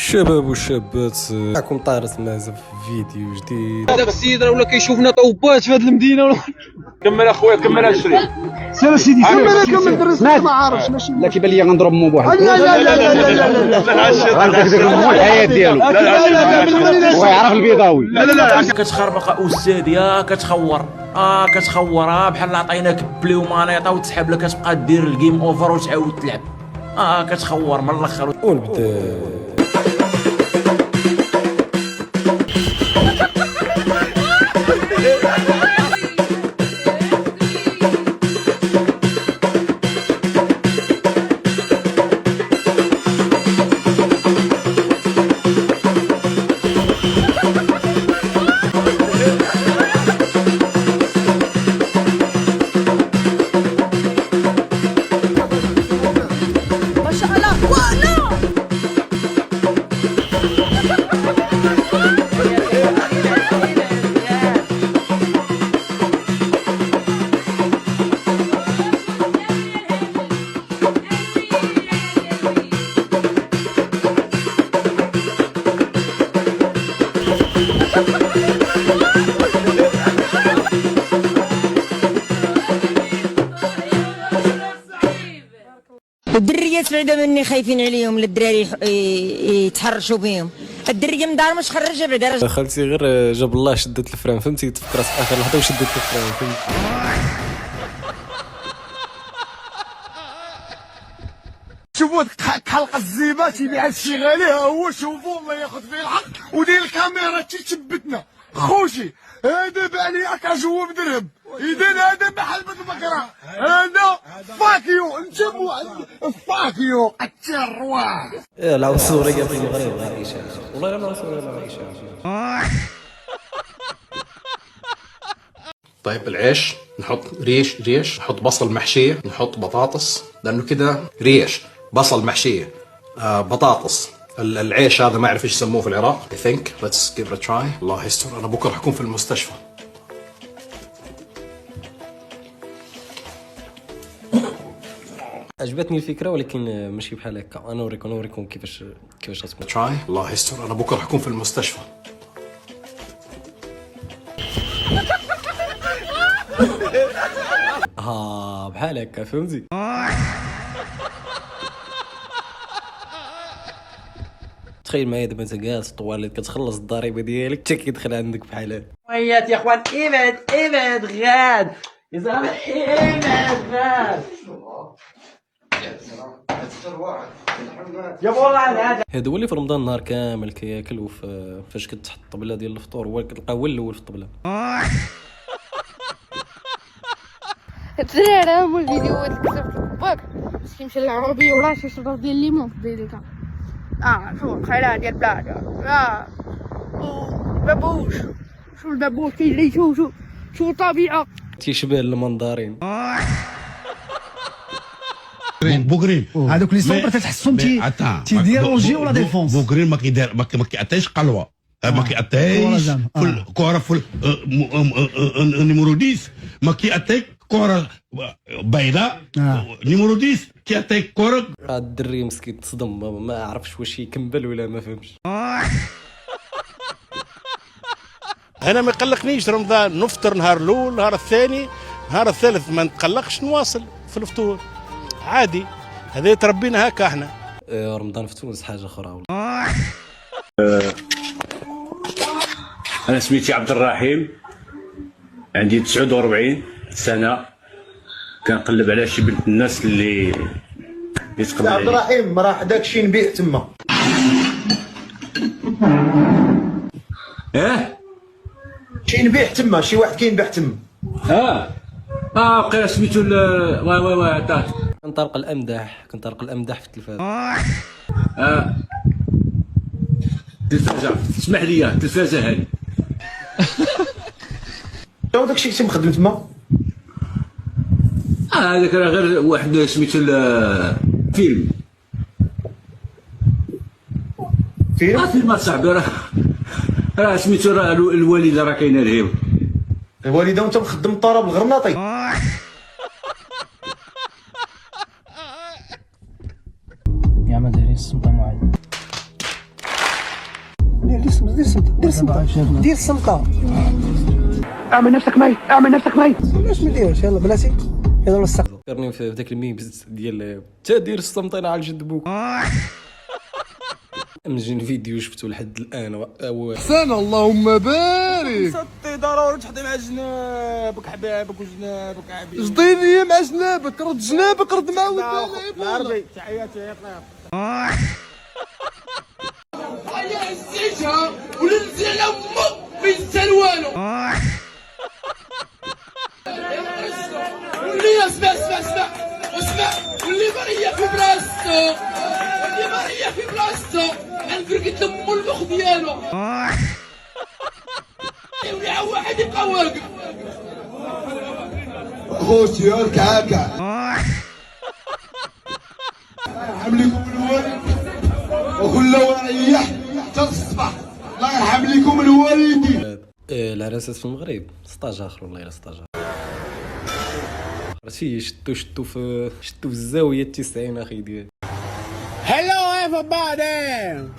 الشباب والشابات معكم طارت مازا في فيديو جديد. هذاك السيد راه ولا كيشوفنا طوبات في هذه المدينه ولا كمل اخويا كمل الشريط سير سيدي كمل درس ما عارفش ماشي لا كيبان لي غنضرب مو بواحد لا لا لا لا لا لا لا غنزيد نضرب الحياه ديالو ويعرف البيضاوي لا لا لا كتخربق استاذ يا كتخور كتخور بحال عطيناك بلي ومانيطه وتسحب لك كتبقى دير الجيم اوفر وتعاود تلعب كتخور من الاخر ونبدا. الدريات بعدا مني خايفين عليهم للدراري يتحرشوا بهم. الدريه من دار مش خرجها بعدا خالتي غير جاب الله شدت الفران فهمتي، تفكرت في اخر لحظه وشدت الفران فهمتي. شوفوا حلقه الزيبه تيبيع الشغالي ها هو شوفوا الله ياخذ فيه الحق ودير الكاميرا تيثبتنا خوشي هذا بالي كجواب درهم اذا هذا محل بالبقره هذا فاكيو انت فاكيو الترواه العنصريه في المغرب غير عيشه والله لا العنصريه لا عيشه. طيب العيش نحط ريش نحط بصل محشية، نحط بطاطس لأنه كده ريش بصل محشية بطاطس. العيش هذا ما أعرف إيش يسموه في العراق. I think let's give it a try. الله يستر أنا بكرة حكون في المستشفى. عجبتني الفكره ولكن ماشي بحال هكا. انا نوريكم كيفاش غتكون. try. الله يستر أنا بكرة حكون في المستشفى. بحال هكا فهمتي. تخيل معايا دابا انت جالس طواليت كتخلص الضريبه ديالك حتى كيدخل عندك بحال هذا. ويات يا اخوان ابعد غاد يا زلمه غاد يا والله هذا هذا هو اللي في رمضان النهار كامل كياكل فاش كتحط الطبله ديال الفطور هو كتلقاه هو الاول في الطبله. الدراري هما الفيديو اللي كتبت باك باش كيمشي للعربيه ولا شي شراب ديال الليمون في الديليكا شو الخيرات ديال البلاد بابوش شو البابوش كيجري شو الطبيعه تيشبه المنظارين. بوغرين هذوك لي سومبر تتحسهم تيديرونجيو لا ديفونس. بوغرين ما كيدير ما كيعطيش قلوه ما كيعطيش كره في نيميرو 10 ما كيعطيك كره بيضاء نيميرو 10 كيعطيك كره. الدري مسكين تصدم ما عرفش واش يكمل ولا ما فهمش. انا ما يقلقنيش رمضان نفطر نهار الاول نهار الثاني نهار الثالث ما نتقلقش نواصل في الفطور عادي. هذا تربينا هكا احنا. رمضان في تونس حاجه اخرى. انا سميتي عبد الرحيم عندي 49 سنه كنقلب على شي بنت الناس اللي يتقبل عبد الرحيم راه حداك شي نبيع تما شي نبيع تما شي واحد كينبيع تما بقى سميتو وي عطاه كنطرق الامدح في التلفاز. تلفازه اسمح لي التلفازه هذه شنو داكشي اللي مخدم تما؟ هذاك راه غير واحد سميتو فيلم فيلم صاحبي راه سميتو الوالده راه كاينه لهيو الوالده وانت مخدم الطراب الغرناطي. يا مدارس الصمت معاذ دير الصمتة. اعمل نفسك ميت، اعمل نفسك ميت. علاش ما نديرش؟ يلا بلاتي يلا نسق. فكرني في ذاك الميم ديال تا دير السمطينه على جد بوك. امجن فيديو شفتو لحد الان حسن اللهم بارك. صدي ضروري تحطي مع جنابك حبابك وجنابك حبيبي. جديني مع جنابك، رد جنابك، رد مع ودانك. العربي تحياتي يا طيب. هيا الزيجها وننزل على امك في السلوانو. ولي اسمع اسمع اسمع اسمع، واللي مريح في بلاصتو، واللي مريح في بلاصتو غنفرقد لمو المخ ديالو. ولي عا واحد يبقى واقف. خوتي هاك هاكا. يرحم لكم الوالد وكل وريح حتى الصباح. الله يرحم لكم الوالدين. العراسات في المغرب 16 اخر والله الا 16. عرفتي شتو في الزاويه 90 اخي ديالي. Hello everybody.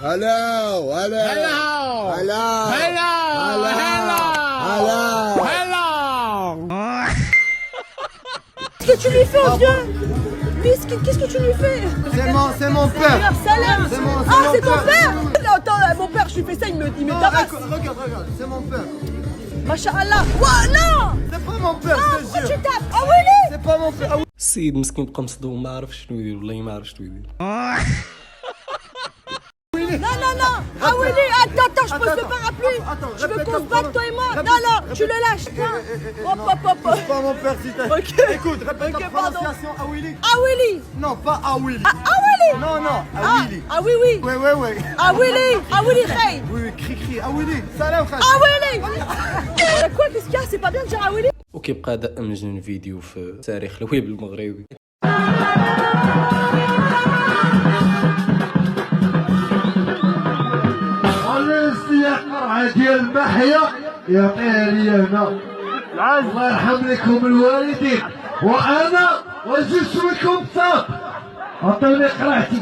Hello, hello. Hello. Hello. Hello. Hello. Hello. Hello. Qu'est-ce que tu lui fais au vieux? Qu'est-ce que tu lui fais? C'est mon père. Salam. Ah, c'est ton père? Attends, mon père, je lui fais ça, il me tabasse. Regarde, c'est mon père. Masha'Allah. Ouah, non! C'est pas mon père, je te Pourquoi jure. tu tapes? Ah oui, C'est pas mon père. السيد مسكين بقى مصدوم ما عرف شنو يدير والله ما عرف شنو يدير. Non, non, non. Ah oui, attends, je pose le parapluie. Je veux qu'on se batte, toi et moi. Non, non, tu le lâches. Hop, hop, hop. C'est pas mon père, si t'as. Ok. Écoute, répète Ok, la pardon. prononciation Awili. Ah Willy. Non, pas Awili. Ah Willy. Non, non, Awili. Ah oui, oui. Ouais. Ah Willy. Ah Willy, Khay. Oui, cri, Awili. Salam, frère. Ah Willy. Quoi, qu'est-ce qu'il y a? C'est pas bien de dire ah Willy. وكيبقى هذا امجن فيديو في تاريخ الويب المغربي. قرعة ديال محيا يا قيريانا. الله يرحم لكم الوالدين وانا وجسمكم صاب. عطوني قرعتي.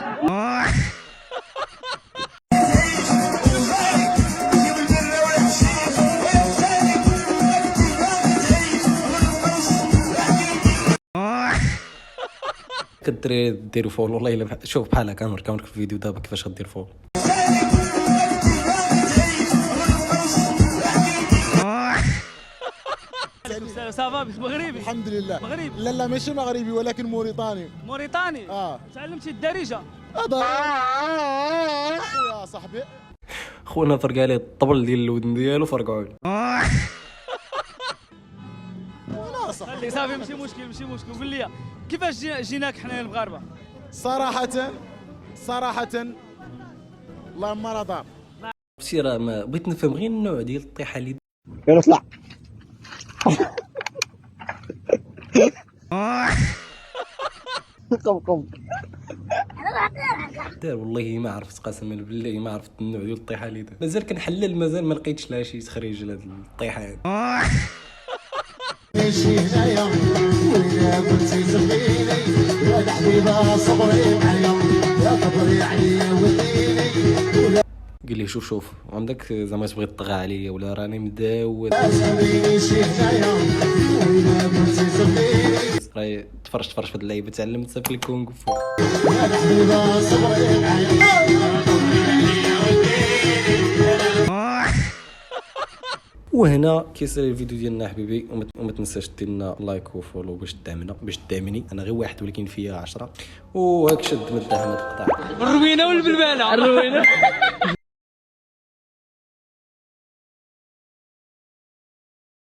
كدير ديروا فول والله الا شوف بحال هكا نوريك في الفيديو دابا كيفاش غدير فول. صافا مغربي الحمد لله. مغربي لا ماشي مغربي ولكن موريتاني. موريتاني. تعلمتي الدارجه. هذا خويا صاحبي. خونا فرق عليه الطبل ديال الودن ديالو فرقعوا له. خلي صافي ماشي مشكل قول لي كيفاش جيناك حنايا المغاربه؟ صراحة الله ما رضى. عرفتي راه ما بغيت نفهم غير النوع ديال الطيحه اللي يلا طلع. قم دار والله ما عرفت قسما بالله ما عرفت النوع ديال الطيحه اللي دار. مازال كنحلل مازال ما لقيتش لها شي تخريج لهاد الطيحه هادي. ماشي هنايا وإذا كنتي تبغيني يا حبيبة صبري معايا يا صبري عليا وديني. قال لي شوف عندك زعما تبغي تطغى عليا ولا راني مداود. ماشي هنايا وإذا كنتي تبغيني راهي تفرجت في هاد اللعيبه تعلمت في الكونغ فو. يا حبيبة صبري معايا. وهنا كيسالي الفيديو ديالنا حبيبي وما تنساش دير لنا لايك وفولو باش تدعمني انا غير واحد ولكن فيا 10 وهاك شد من الدعم تقطع الروينه والبلباله الروينه